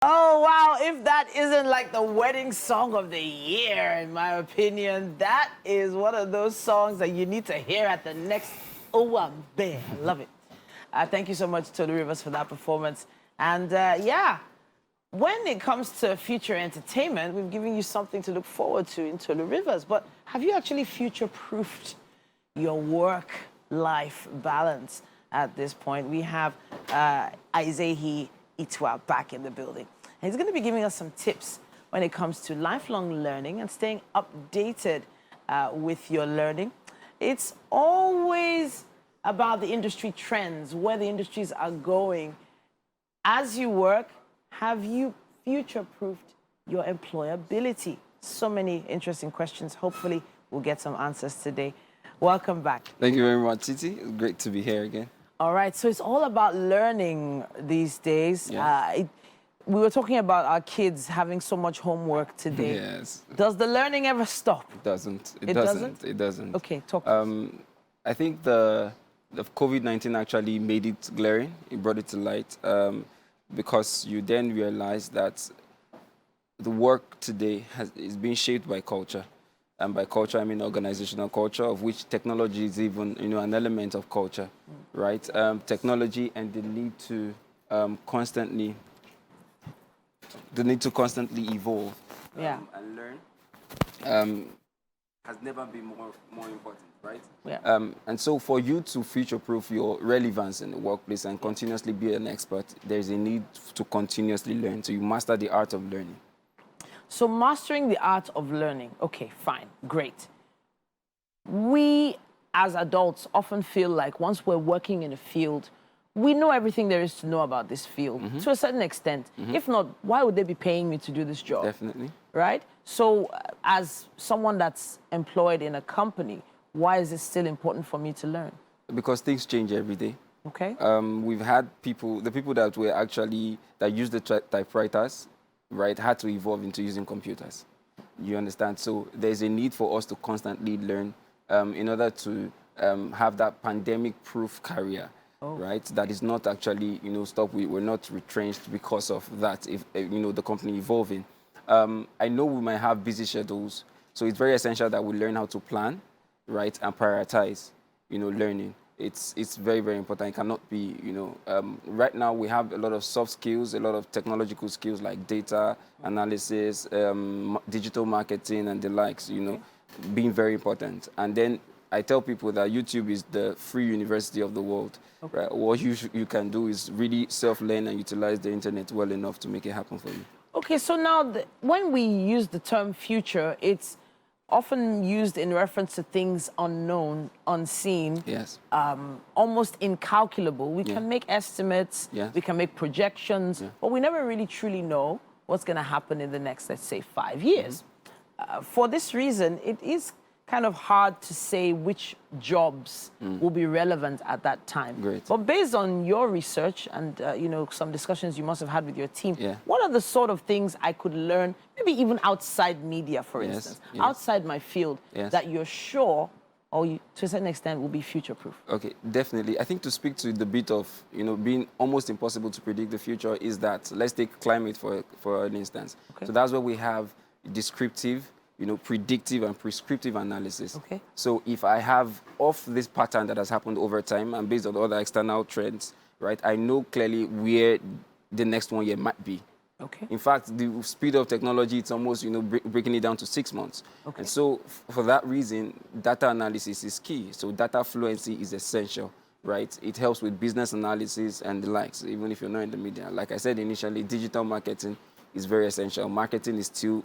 Oh, wow. If that isn't like the wedding song of the year, in my opinion, that is one of those songs that you need to hear at the next Owambe. I love it. Thank you so much, Tolu Rivers, for that performance. And yeah, when it comes to future entertainment, we've given you something to look forward to in Tolu Rivers. But have you actually future-proofed your work-life balance at this point? We have Aizehi Itua back in the building. And he's going to be giving us some tips when it comes to lifelong learning and staying updated with your learning. It's always about the industry trends, where the industries are going. As you work, have you future-proofed your employability? So many interesting questions. Hopefully, we'll get some answers today. Welcome back. Thank you very much, Titi. It's great to be here again. All right, so it's all about learning these days. Yeah. We were talking about our kids having so much homework today. Yes. Does the learning ever stop? It doesn't. It doesn't? It doesn't. Okay, talk to us. I think the COVID-19 actually made it glaring. It brought it to light because you then realize that the work today is being shaped by culture. And by culture, I mean organizational culture, of which technology is even, an element of culture, right? Technology and the need to constantly evolve and learn has never been more important, right? Yeah. And so for you to future-proof your relevance in the workplace and continuously be an expert, there's a need to continuously learn. So you master the art of learning. So mastering the art of learning. Okay, fine, great. We, as adults, often feel like once we're working in a field, we know everything there is to know about this field, to a certain extent. If not, why would they be paying me to do this job? Definitely. Right? So as someone that's employed in a company, why is it still important for me to learn? Because things change every day. Okay. We've had the people that were actually, that used the typewriters, right, had to evolve into using computers. You understand? So there's a need for us to constantly learn in order to have that pandemic-proof career, right? That is not actually, stop. We're not retrenched because of that, if the company evolving. I know we might have busy schedules, so it's very essential that we learn how to plan, right, and prioritize, learning. It's very, very important. It cannot be, right now we have a lot of soft skills, a lot of technological skills like data analysis, digital marketing and the likes, being very important. And then I tell people that YouTube is the free university of the world. Okay. Right? What you can do is really self-learn and utilize the internet well enough to make it happen for you. Okay, so now when we use the term future, it's often used in reference to things unknown, unseen, yes, almost incalculable. We can make estimates, we can make projections, but we never really truly know what's going to happen in the next, let's say, 5 years. For this reason, it is kind of hard to say which jobs will be relevant at that time. Great. But based on your research and some discussions you must have had with your team, what are the sort of things I could learn, maybe even outside media, for instance, outside my field, that you're sure, or to a certain extent, will be future-proof? Okay, definitely. I think to speak to the bit of, being almost impossible to predict the future is that, let's take climate for an instance. Okay. So that's where we have descriptive, predictive and prescriptive analysis. Okay. So if I have of this pattern that has happened over time and based on other external trends, right, I know clearly where the next 1 year might be. Okay. In fact, the speed of technology, it's almost, breaking it down to 6 months. Okay. And so for that reason, data analysis is key. So data fluency is essential, right? It helps with business analysis and the likes, even if you're not in the media. Like I said initially, digital marketing is very essential. Marketing is still,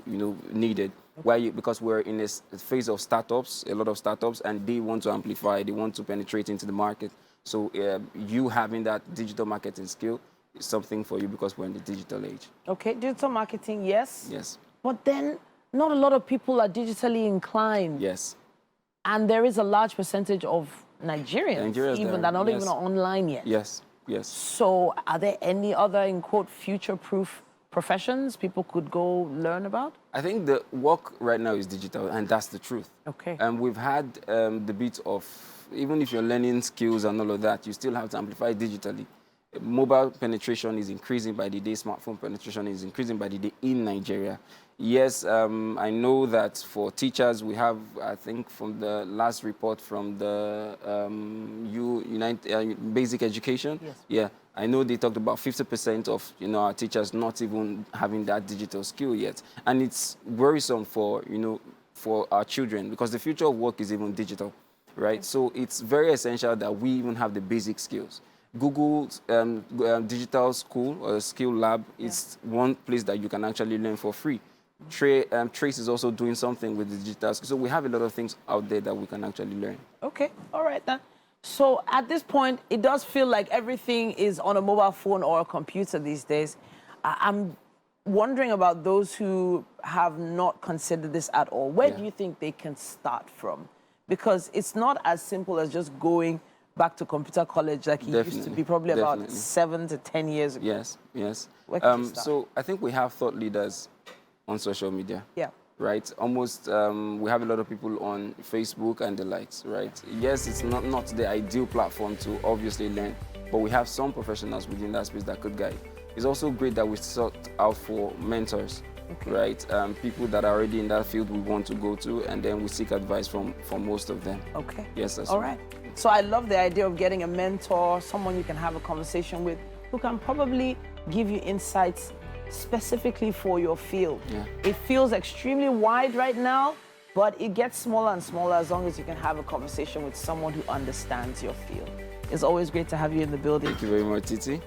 needed. Why? Because we're in a phase of startups, a lot of startups, and they want to amplify, they want to penetrate into the market. So you having that digital marketing skill is something for you because we're in the digital age. Okay, digital marketing, yes. Yes. But then not a lot of people are digitally inclined. Yes. And there is a large percentage of Nigerians even that are not even online yet. Yes, yes. So are there any other, in quote, future-proof professions people could go learn about? I think the work right now is digital, and that's the truth. Okay. And we've had the bit of, even if you're learning skills and all of that, you still have to amplify digitally. Mobile penetration is increasing by the day. Smartphone penetration is increasing by the day in Nigeria. Yes, I know that for teachers, we have, I think, from the last report from the Basic Education. Yes. Yeah, I know they talked about 50% of our teachers not even having that digital skill yet, and it's worrisome for for our children because the future of work is even digital, right? So it's very essential that we even have the basic skills. Google's digital school or skill lab is one place that you can actually learn for free. Trace is also doing something with the digital skill. So we have a lot of things out there that we can actually learn. Okay, all right then. So at this point, it does feel like everything is on a mobile phone or a computer these days. I'm wondering about those who have not considered this at all. Where do you think they can start from? Because it's not as simple as just going back to computer college like it used to be, probably about 7 to 10 years ago. Yes, yes. Where can you start? So I think we have thought leaders on social media. Yeah. Right? Almost, we have a lot of people on Facebook and the likes, right? Yes, it's not the ideal platform to obviously learn, but we have some professionals within that space that could guide. It's also great that we sought out for mentors, right? People that are already in that field we want to go to, and then we seek advice from most of them. Okay. Yes, that's all right. So I love the idea of getting a mentor, someone you can have a conversation with, who can probably give you insights specifically for your field. Yeah. It feels extremely wide right now, but it gets smaller and smaller as long as you can have a conversation with someone who understands your field. It's always great to have you in the building. Thank you very much, Titi.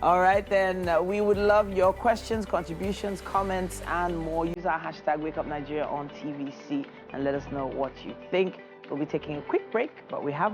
All right, then we would love your questions, contributions, comments, and more. Use our hashtag WakeUpNigeria on TVC and let us know what you think. We'll be taking a quick break, but we have